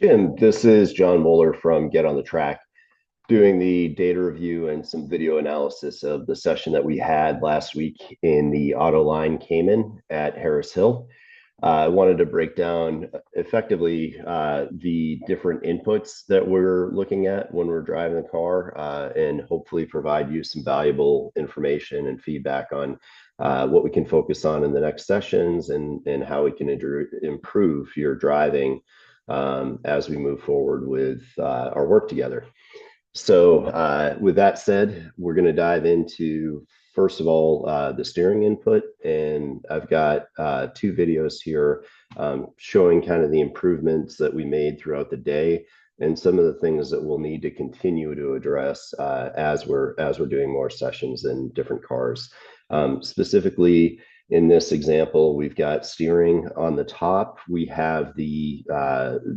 Jim, this is John Moeller from Get on the Track, doing the data review and some video analysis of the session that we had last week in the Ottoline Cayman at Harris Hill. I wanted to break down effectively the different inputs that we're looking at when we're driving the car and hopefully provide you some valuable information and feedback on what we can focus on in the next sessions and how we can improve your driving as we move forward with our work together. So, with that said, we're going to dive into, first of all, the steering input. And I've got two videos here showing kind of the improvements that we made throughout the day and some of the things that we'll need to continue to address as we're doing more sessions in different cars. Specifically, in this example, we've got steering on the top. We have the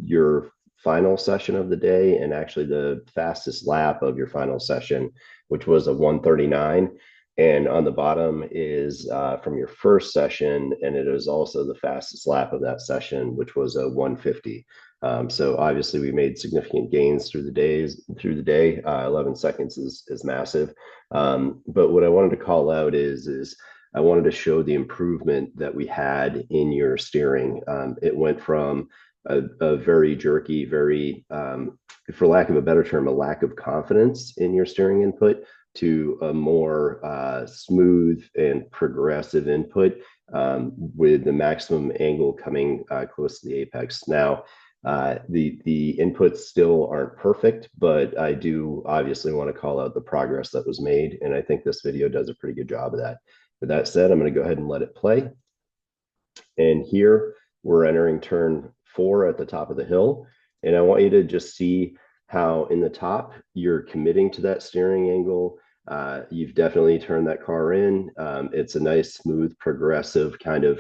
your final session of the day and actually the fastest lap of your final session, which was a 139. And on the bottom is from your first session, and it is also the fastest lap of that session, which was a 150. So obviously we made significant gains through the day. 11 seconds is massive. But what I wanted to call out is I wanted to show the improvement that we had in your steering. It went from a very jerky, very, for lack of a better term, a lack of confidence in your steering input to a more smooth and progressive input with the maximum angle coming close to the apex. Now, the inputs still aren't perfect, but I do obviously want to call out the progress that was made, and I think this video does a pretty good job of that. With that said, I'm going to go ahead and let it play. And here we're entering turn 4 at the top of the hill. And I want you to just see how in the top you're committing to that steering angle. You've definitely turned that car in. It's a nice, smooth, progressive kind of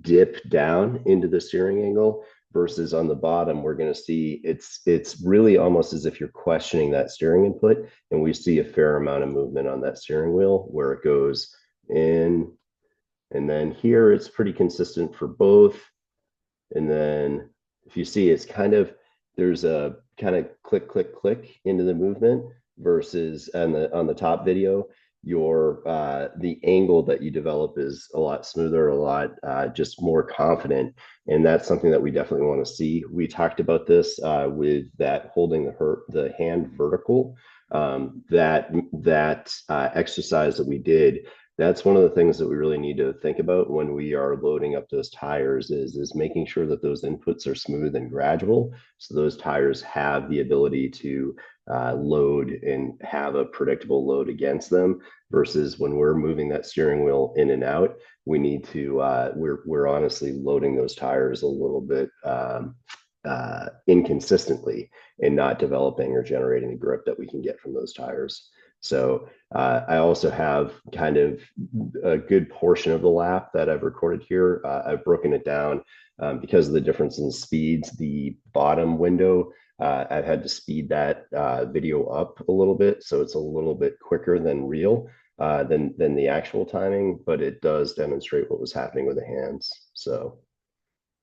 dip down into the steering angle versus on the bottom, we're going to see it's really almost as if you're questioning that steering input. And we see a fair amount of movement on that steering wheel where it goes in. And then here it's pretty consistent for both. And then if you see, it's kind of, there's a kind of click, click, click into the movement versus on the top video, your the angle that you develop is a lot smoother, a lot just more confident. And that's something that we definitely want to see. We talked about this with that holding the hand vertical, that exercise that we did. That's one of the things that we really need to think about when we are loading up those tires is making sure that those inputs are smooth and gradual. So those tires have the ability to load and have a predictable load against them versus when we're moving that steering wheel in and out, we need to, we're honestly loading those tires a little bit inconsistently and not developing or generating the grip that we can get from those tires. So I also have kind of a good portion of the lap that I've recorded here. I've broken it down because of the difference in speeds. The bottom window, I've had to speed that video up a little bit, so it's a little bit quicker than real than the actual timing, but it does demonstrate what was happening with the hands. So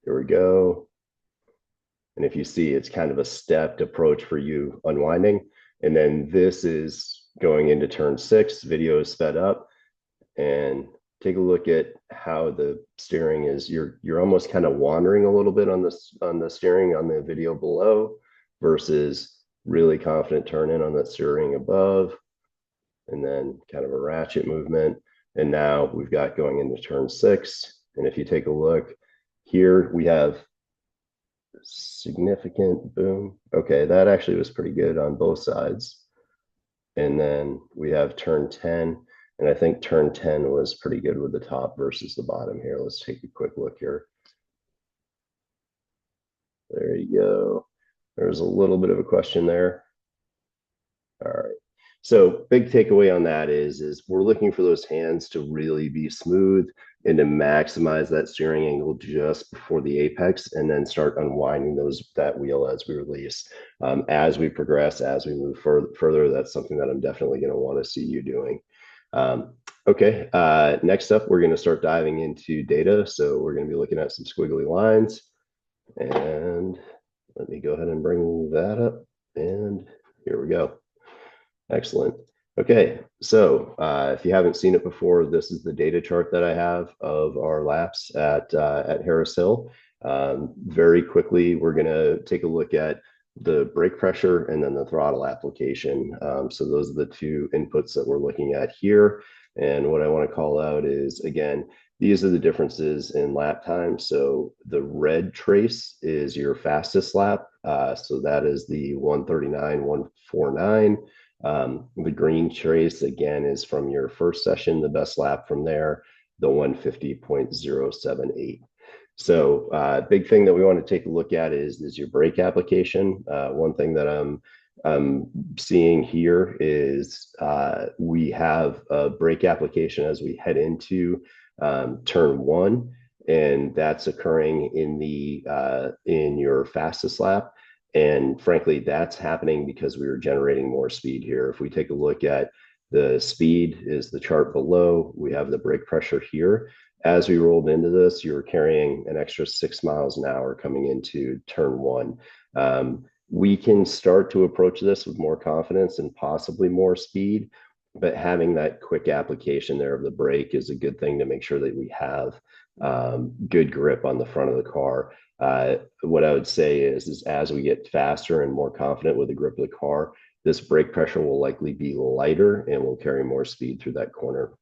here we go. And if you see, it's kind of a stepped approach for you unwinding. And then this is going into turn 6, video is sped up, and take a look at how the steering is. You're almost kind of wandering a little bit on the steering on the video below versus really confident turn in on that steering above, and then kind of a ratchet movement. And now we've got going into turn 6. And if you take a look here, we have significant boom. Okay, that actually was pretty good on both sides. And then we have turn 10, and I think turn 10 was pretty good with the top versus the bottom here. Let's take a quick look here. There you go. There's a little bit of a question there. All right. So big takeaway on that is we're looking for those hands to really be smooth and to maximize that steering angle just before the apex, and then start unwinding that wheel as we release. As we progress, as we move further, that's something that I'm definitely going to want to see you doing. Okay, next up, we're going to start diving into data. So we're going to be looking at some squiggly lines. And Let me go ahead and bring that up. And here we go. Excellent. Okay, so if you haven't seen it before, this is the data chart that I have of our laps at Harris Hill. Very quickly, we're going to take a look at the brake pressure and then the throttle application. So those are the two inputs that we're looking at here. And what I want to call out is, again, these are the differences in lap time. So the red trace is your fastest lap. So that is the 139.149. The green trace, again, is from your first session, the best lap from there, the 150.078. So big thing that we want to take a look at is your brake application. One thing that I'm seeing here is we have a brake application as we head into turn one, and that's occurring in your fastest lap. And frankly, that's happening because we were generating more speed here. If we take a look at the speed is the chart below, we have the brake pressure here. As we rolled into this, you were carrying an extra 6 miles an hour coming into turn one. We can start to approach this with more confidence and possibly more speed, but having that quick application there of the brake is a good thing to make sure that we have good grip on the front of the car. What I would say is as we get faster and more confident with the grip of the car, this brake pressure will likely be lighter and will carry more speed through that corner.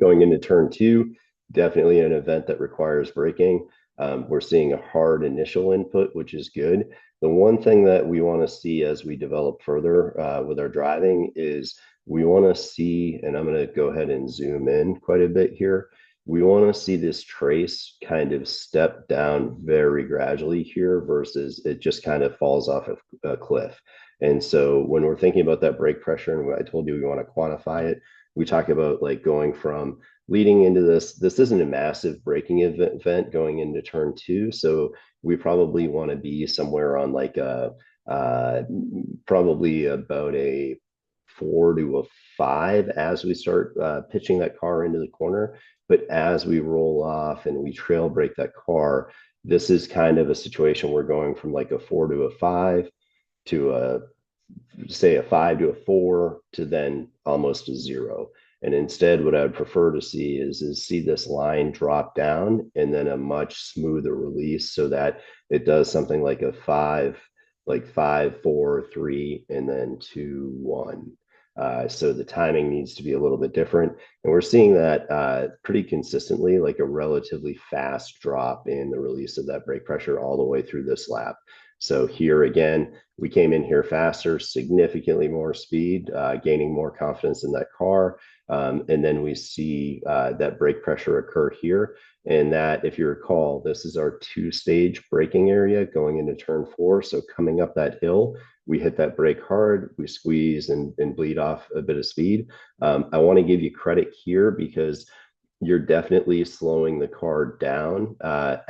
Going into turn two, definitely an event that requires braking. We're seeing a hard initial input, which is good. The one thing that we want to see as we develop further with our driving is we want to see, and I'm going to go ahead and zoom in quite a bit here. We want to see this trace kind of step down very gradually here versus it just kind of falls off a cliff. And so when we're thinking about that brake pressure, and I told you we want to quantify it, we talk about like going from leading into this isn't a massive braking event going into turn two. So we probably want to be somewhere on like probably about a 4 to a 5 as we start pitching that car into the corner. But as we roll off and we trail brake that car, this is kind of a situation we're going from like a 4 to a 5 to a say a 5 to a 4 to then almost a 0. And instead, what I would prefer to see is see this line drop down and then a much smoother release so that it does something like a 5, like 5, 4, 3, and then 2, 1. So the timing needs to be a little bit different. And we're seeing that pretty consistently, like a relatively fast drop in the release of that brake pressure all the way through this lap. So here again, we came in here faster, significantly more speed, gaining more confidence in that car. And then we see that brake pressure occur here. And that, if you recall, this is our two-stage braking area going into turn four. So coming up that hill, we hit that brake hard, we squeeze and bleed off a bit of speed. I want to give you credit here because you're definitely slowing the car down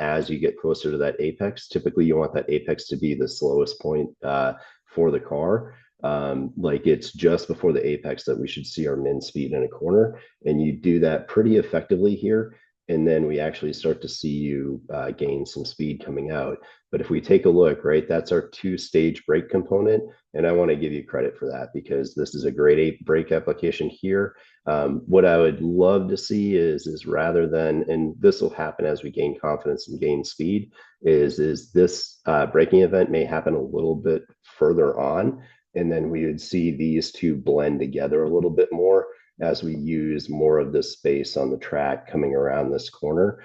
as you get closer to that apex. Typically, you want that apex to be the slowest point for the car. Like it's just before the apex that we should see our min speed in a corner. And you do that pretty effectively here. And then we actually start to see you gain some speed coming out. But if we take a look, right, that's our two-stage brake component. And I want to give you credit for that because this is a grade 8 brake application here. What I would love to see is rather than, and this will happen as we gain confidence and gain speed, is this braking event may happen a little bit further on, and then we would see these two blend together a little bit more as we use more of the space on the track coming around this corner.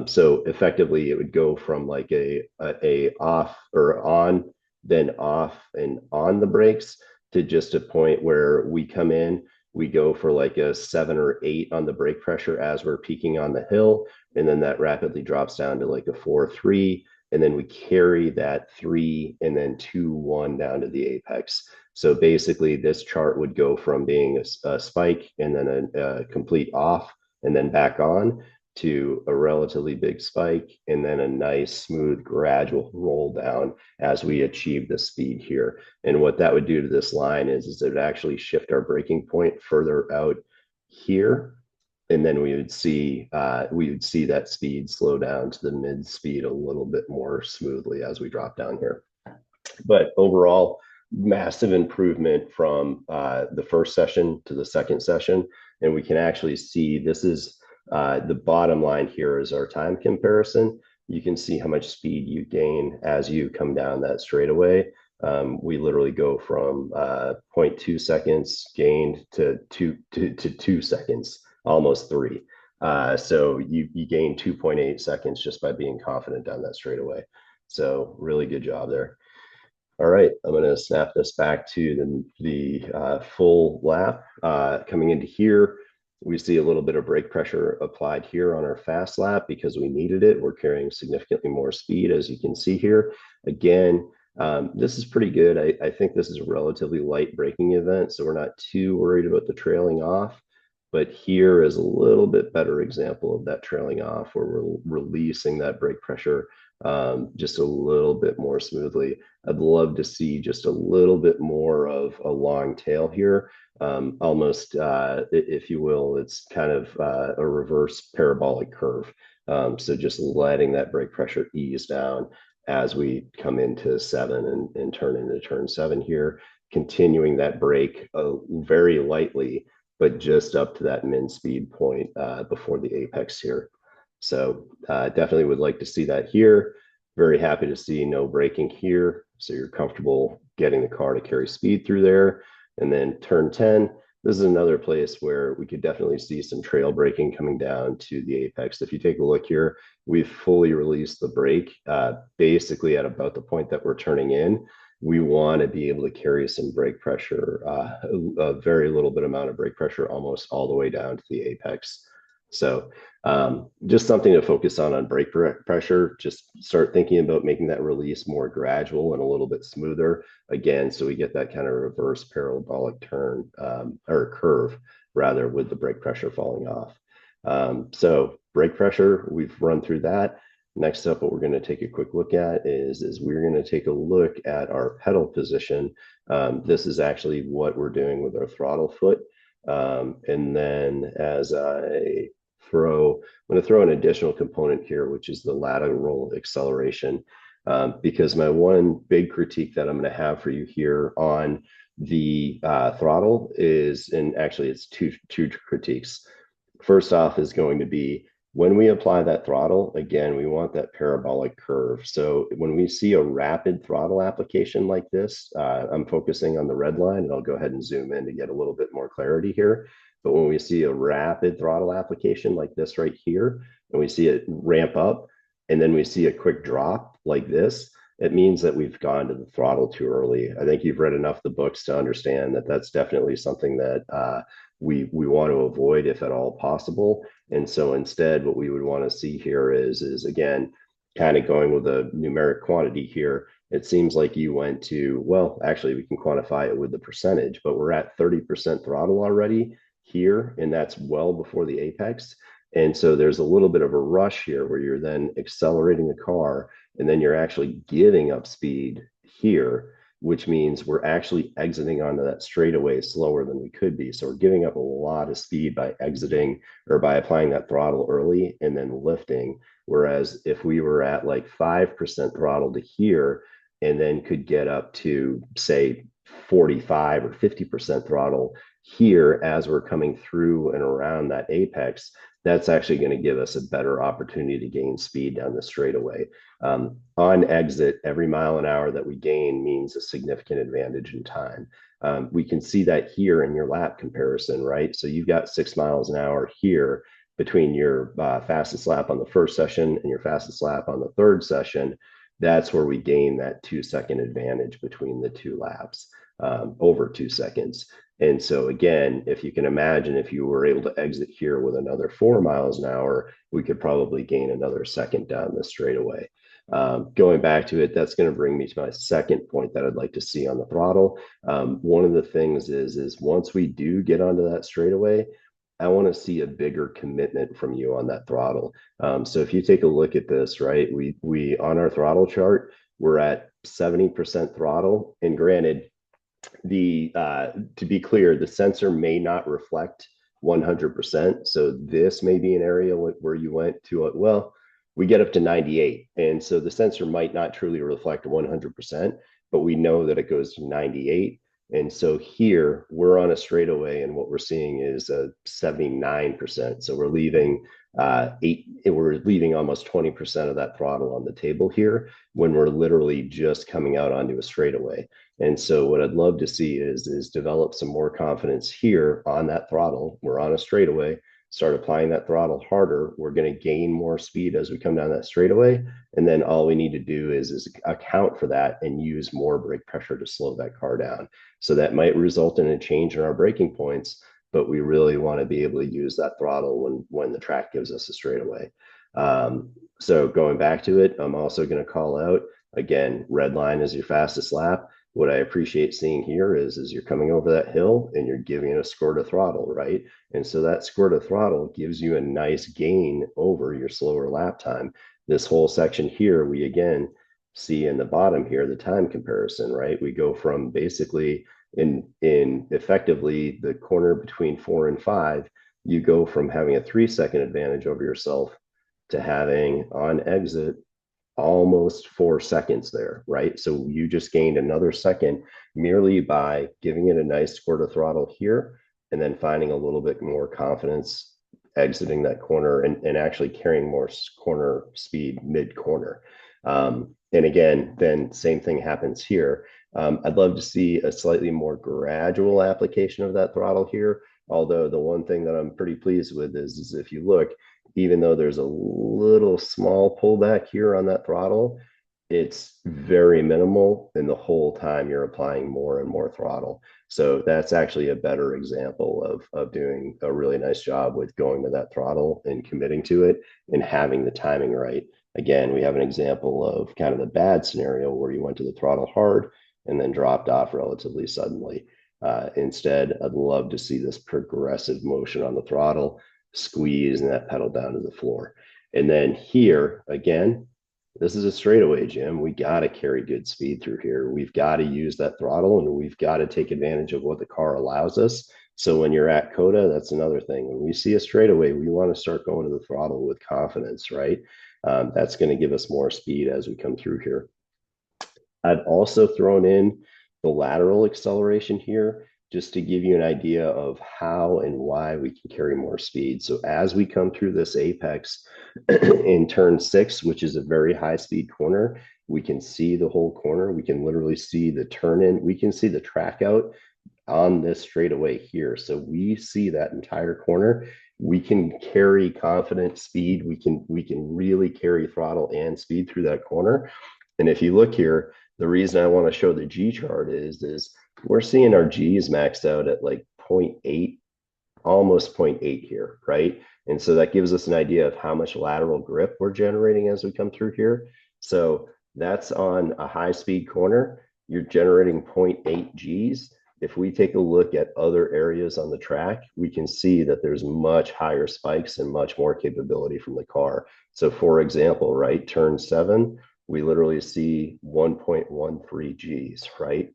So effectively, it would go from like a off or on, then off and on the brakes to just a point where we come in, we go for like a 7 or 8 on the brake pressure as we're peaking on the hill. And then that rapidly drops down to like a 4, 3. And then we carry that 3 and then 2, 1 down to the apex. So basically, this chart would go from being a spike and then a complete off and then back on to a relatively big spike and then a nice, smooth, gradual roll down as we achieve the speed here. And what that would do to this line is it would actually shift our braking point further out here. And then we would see that speed slow down to the mid speed a little bit more smoothly as we drop down here. But overall, massive improvement from the first session to the second session. And we can actually see this is the bottom line here is our time comparison. You can see how much speed you gain as you come down that straightaway. We literally go from 0.2 seconds gained to 2 seconds, almost 3. So you gain 2.8 seconds just by being confident down that straightaway. So really good job there. All right, I'm going to snap this back to the full lap. Coming into here, we see a little bit of brake pressure applied here on our fast lap because we needed it. We're carrying significantly more speed, as you can see here. Again, this is pretty good. I think this is a relatively light braking event, so we're not too worried about the trailing off. But here is a little bit better example of that trailing off where we're releasing that brake pressure just a little bit more smoothly. I'd love to see just a little bit more of a long tail here. Almost, if you will, it's kind of a reverse parabolic curve. So just letting that brake pressure ease down as we come into 7 and turn into turn 7 here, continuing that brake very lightly, but just up to that min speed point before the apex here. So definitely would like to see that here. Very happy to see no braking here. So you're comfortable getting the car to carry speed through there. And then turn 10, this is another place where we could definitely see some trail braking coming down to the apex. If you take a look here, we've fully released the brake basically at about the point that we're turning in. We want to be able to carry some brake pressure, a very little bit amount of brake pressure, almost all the way down to the apex. So just something to focus on brake pressure. Just start thinking about making that release more gradual and a little bit smoother again, so we get that kind of reverse parabolic turn or curve rather with the brake pressure falling off. So brake pressure, we've run through that. Next up, what we're going to take a quick look at is we're going to take a look at our pedal position. This is actually what we're doing with our throttle foot. And then as I'm going to throw an additional component here, which is the lateral acceleration, because my one big critique that I'm going to have for you here on the throttle is, and actually it's two critiques. First off is going to be when we apply that throttle, again, we want that parabolic curve. So when we see a rapid throttle application like this, I'm focusing on the red line, and I'll go ahead and zoom in to get a little bit more clarity here. But when we see a rapid throttle application like this right here, and we see it ramp up, and then we see a quick drop like this, it means that we've gone to the throttle too early. I think you've read enough of the books to understand that that's definitely something that we want to avoid if at all possible. And so instead, what we would want to see here is again, kind of going with a numeric quantity here. It seems like you went to, well, actually, we can quantify it with the percentage, but we're at 30% throttle already here, and that's well before the apex. And so there's a little bit of a rush here where you're then accelerating the car, and then you're actually giving up speed here, which means we're actually exiting onto that straightaway slower than we could be. So we're giving up a lot of speed by exiting or by applying that throttle early and then lifting. Whereas if we were at like 5% throttle to here and then could get up to, say, 45 or 50% throttle here as we're coming through and around that apex, that's actually going to give us a better opportunity to gain speed down the straightaway. On exit, every mile an hour that we gain means a significant advantage in time. We can see that here in your lap comparison, right? So you've got 6 miles an hour here between your fastest lap on the first session and your fastest lap on the third session. That's where we gain that 2-second advantage between the two laps, over 2 seconds. And so again, if you can imagine, if you were able to exit here with another 4 miles an hour, we could probably gain another second down the straightaway. Going back to it, that's going to bring me to my second point that I'd like to see on the throttle. One of the things is once we do get onto that straightaway, I want to see a bigger commitment from you on that throttle. So if you take a look at this, right, we on our throttle chart, we're at 70% throttle, and granted, to be clear, the sensor may not reflect 100%. So this may be an area where you went to well, we get up to 98, and so the sensor might not truly reflect 100%. but we know that it goes to 98. And so here we're on a straightaway, and what we're seeing is a 79%. So we're leaving almost 20% of that throttle on the table here when we're literally just coming out onto a straightaway. And so what I'd love to see is develop some more confidence here on that throttle. We're on a straightaway, start applying that throttle harder. We're going to gain more speed as we come down that straightaway. And then all we need to do is account for that and use more brake pressure to slow that car down. So that might result in a change in our braking points, but we really want to be able to use that throttle when the track gives us a straightaway. So going back to it, I'm also going to call out again, red line is your fastest lap. What I appreciate seeing here is you're coming over that hill and you're giving it a squirt of throttle, right? And so that squirt of throttle gives you a nice gain over your slower lap time. This whole section here, we again see in the bottom here the time comparison, right? We go from basically in effectively the corner between 4 and 5, you go from having a 3-second advantage over yourself to having on exit almost 4 seconds there, right? So you just gained another second merely by giving it a nice squirt of throttle here and then finding a little bit more confidence exiting that corner and actually carrying more corner speed mid-corner. And again, then same thing happens here. I'd love to see a slightly more gradual application of that throttle here. Although the one thing that I'm pretty pleased with is if you look, even though there's a little small pullback here on that throttle, it's very minimal, and the whole time you're applying more and more throttle. So that's actually a better example of doing a really nice job with going to that throttle and committing to it and having the timing right. Again, we have an example of kind of the bad scenario where you went to the throttle hard and then dropped off relatively suddenly. Instead, I'd love to see this progressive motion on the throttle, squeeze and that pedal down to the floor. And then here, again, this is a straightaway, Jim. We got to carry good speed through here. We've got to use that throttle and we've got to take advantage of what the car allows us. So when you're at COTA, that's another thing. When we see a straightaway, we want to start going to the throttle with confidence, right? That's going to give us more speed as we come through here. I've also thrown in the lateral acceleration here just to give you an idea of how and why we can carry more speed. So as we come through this apex in turn 6, which is a very high speed corner, we can see the whole corner. We can literally see the turn in. We can see the track out on this straightaway here. So we see that entire corner. We can carry confident speed. We can really carry throttle and speed through that corner. And if you look here, the reason I want to show the G chart is we're seeing our G's maxed out at like 0.8, almost 0.8 here, right? And so that gives us an idea of how much lateral grip we're generating as we come through here. So that's on a high speed corner. You're generating 0.8 G's. If we take a look at other areas on the track, we can see that there's much higher spikes and much more capability from the car. So for example, right, turn 7, we literally see 1.13 Gs, right?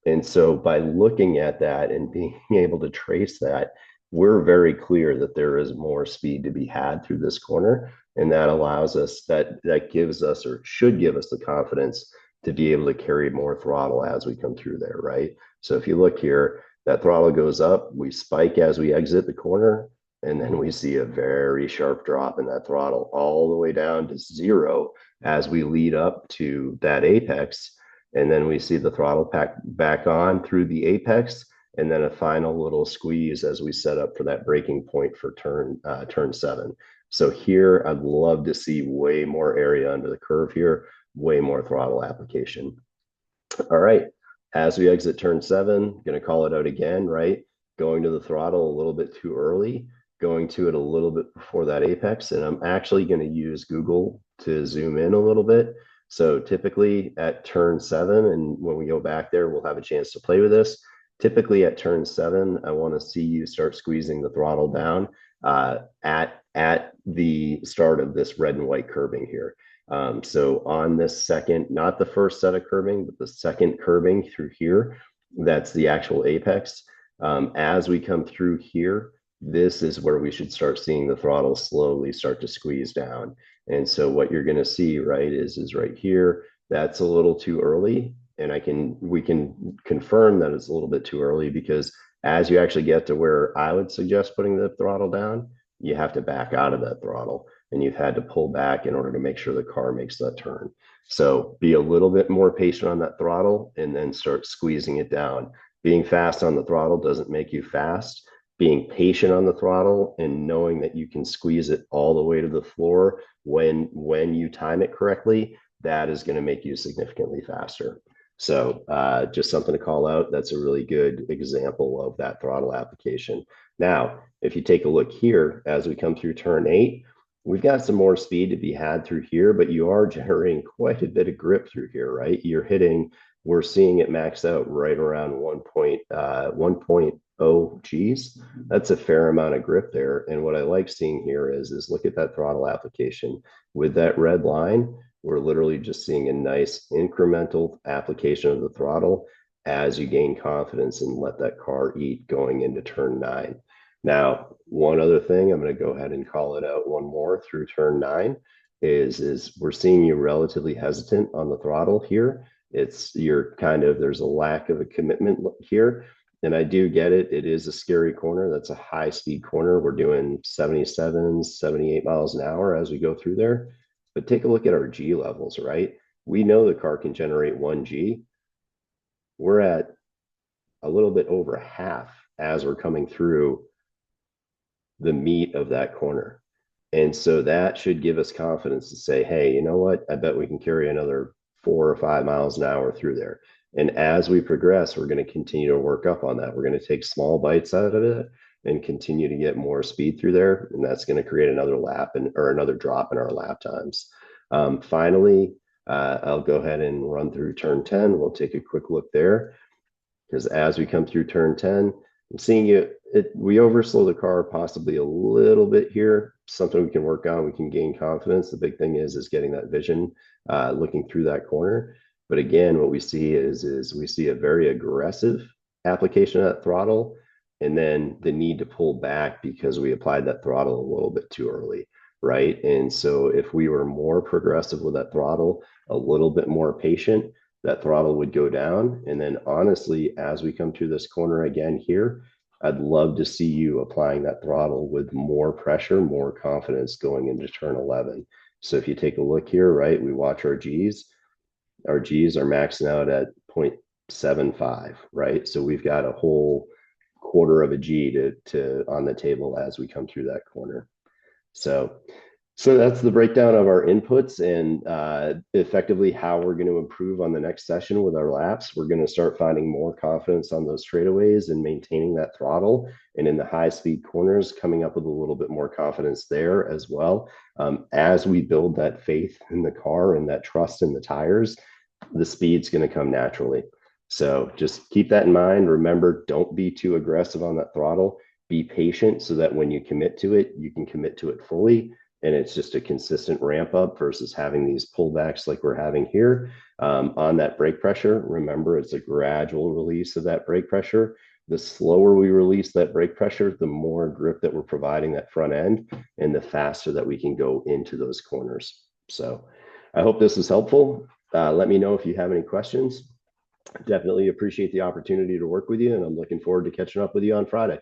And so by looking at that and being able to trace that, we're very clear that there is more speed to be had through this corner. And that allows us, that gives us, or should give us, the confidence to be able to carry more throttle as we come through there, right? So if you look here, that throttle goes up, we spike as we exit the corner, and then we see a very sharp drop in that throttle all the way down to 0 as we lead up to that apex. And then we see the throttle pack back on through the apex, and then a final little squeeze as we set up for that braking point for turn 7. So here, I'd love to see way more area under the curve here, way more throttle application. All right, as we exit turn 7, going to call it out again, right? Going to the throttle a little bit too early, going to it a little bit before that apex, and I'm actually going to use Google to zoom in a little bit. So typically at turn 7, and when we go back there, we'll have a chance to play with this. Typically at turn 7, I want to see you start squeezing the throttle down at the start of this red and white curbing here. So on this second, not the first set of curbing, but the second curbing through here, that's the actual apex. As we come through here, this is where we should start seeing the throttle slowly start to squeeze down. And so what you're going to see, right, is right here. That's a little too early. And we can confirm that it's a little bit too early, because as you actually get to where I would suggest putting the throttle down, you have to back out of that throttle, and you've had to pull back in order to make sure the car makes that turn. So be a little bit more patient on that throttle and then start squeezing it down. Being fast on the throttle doesn't make you fast. Being patient on the throttle and knowing that you can squeeze it all the way to the floor when you time it correctly, that is going to make you significantly faster. So just something to call out. That's a really good example of that throttle application. Now, if you take a look here, as we come through turn 8, we've got some more speed to be had through here, but you are generating quite a bit of grip through here, right? We're seeing it max out right around 1.0 Gs. That's a fair amount of grip there. And what I like seeing here is look at that throttle application. With that red line, we're literally just seeing a nice incremental application of the throttle as you gain confidence and let that car eat going into turn 9. Now, one other thing, I'm going to go ahead and call it out one more through turn 9 is we're seeing you relatively hesitant on the throttle here. There's a lack of a commitment here. And I do get it. It is a scary corner. That's a high speed corner. We're doing 77, 78 miles an hour as we go through there. But take a look at our G levels, right? We know the car can generate 1 G. We're at a little bit over half as we're coming through the meat of that corner. And so that should give us confidence to say, hey, you know what? I bet we can carry another 4 or 5 miles an hour through there. And as we progress, we're going to continue to work up on that. We're going to take small bites out of it and continue to get more speed through there. And that's going to create another or another drop in our lap times. Finally, I'll go ahead and run through turn 10. We'll take a quick look there, because as we come through turn 10, I'm seeing we overslow the car possibly a little bit here. Something we can work on. We can gain confidence. The big thing is getting that vision, looking through that corner. But again, what we see is we see a very aggressive application of that throttle, and then the need to pull back because we applied that throttle a little bit too early, right? And so if we were more progressive with that throttle, a little bit more patient, that throttle would go down. And then honestly, as we come through this corner again here, I'd love to see you applying that throttle with more pressure, more confidence going into turn 11. So if you take a look here, right, we watch our Gs. Our Gs are maxing out at 0.75, right? So we've got a whole quarter of a G to on the table as we come through that corner. So that's the breakdown of our inputs and effectively how we're going to improve on the next session with our laps. We're going to start finding more confidence on those straightaways and maintaining that throttle. And in the high speed corners, coming up with a little bit more confidence there as well. As we build that faith in the car and that trust in the tires, the speed's going to come naturally. So just keep that in mind. Remember, don't be too aggressive on that throttle. Be patient so that when you commit to it, you can commit to it fully. And it's just a consistent ramp up versus having these pullbacks like we're having here. On that brake pressure, remember, it's a gradual release of that brake pressure. The slower we release that brake pressure, the more grip that we're providing that front end and the faster that we can go into those corners. So I hope this is helpful. Let me know if you have any questions. Definitely appreciate the opportunity to work with you, and I'm looking forward to catching up with you on Friday.